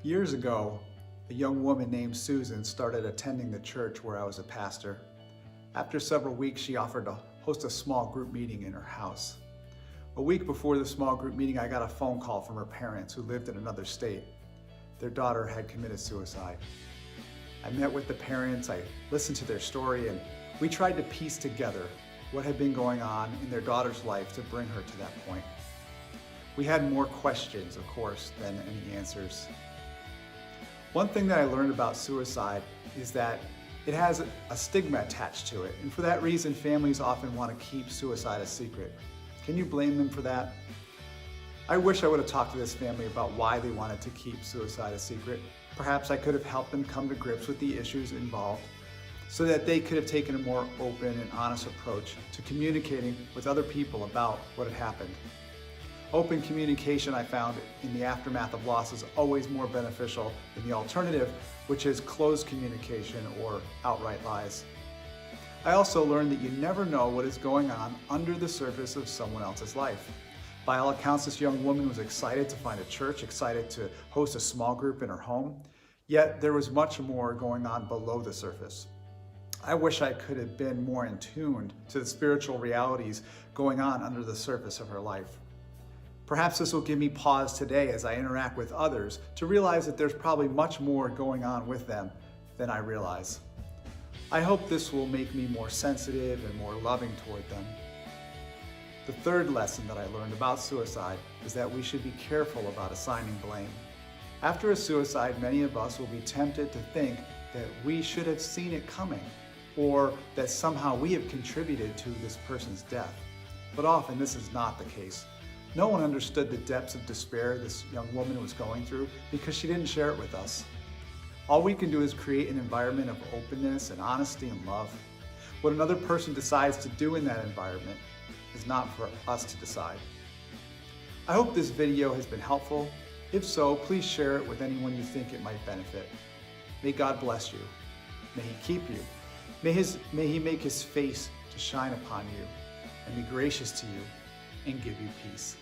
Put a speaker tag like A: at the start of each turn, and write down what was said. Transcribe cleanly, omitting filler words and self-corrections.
A: Years ago, a young woman named Susan started attending the church where I was a pastor. After several weeks, she offered to host a small group meeting in her house. A week before the small group meeting, I got a phone call from her parents who lived in another state. Their daughter had committed suicide. I met with the parents, I listened to their story, and we tried to piece together what had been going on in their daughter's life to bring her to that point. We had more questions, of course, than any answers. One thing that I learned about suicide is that it has a stigma attached to it, and for that reason, families often want to keep suicide a secret. Can you blame them for that? I wish I would have talked to this family about why they wanted to keep suicide a secret. Perhaps I could have helped them come to grips with the issues involved so that they could have taken a more open and honest approach to communicating with other people about what had happened. Open communication, I found, in the aftermath of loss is always more beneficial than the alternative, which is closed communication or outright lies. I also learned that you never know what is going on under the surface of someone else's life. By all accounts, this young woman was excited to find a church, excited to host a small group in her home, yet there was much more going on below the surface. I wish I could have been more in tune to the spiritual realities going on under the surface of her life. Perhaps this will give me pause today as I interact with others to realize that there's probably much more going on with them than I realize. I hope this will make me more sensitive and more loving toward them. The third lesson that I learned about suicide is that we should be careful about assigning blame. After a suicide, many of us will be tempted to think that we should have seen it coming, or that somehow we have contributed to this person's death. But often this is not the case. No one understood the depths of despair this young woman was going through because she didn't share it with us. All we can do is create an environment of openness and honesty and love. What another person decides to do in that environment is not for us to decide. I hope this video has been helpful. If so, please share it with anyone you think it might benefit. May God bless you. May He keep you. May He make His face to shine upon you and be gracious to you and give you peace.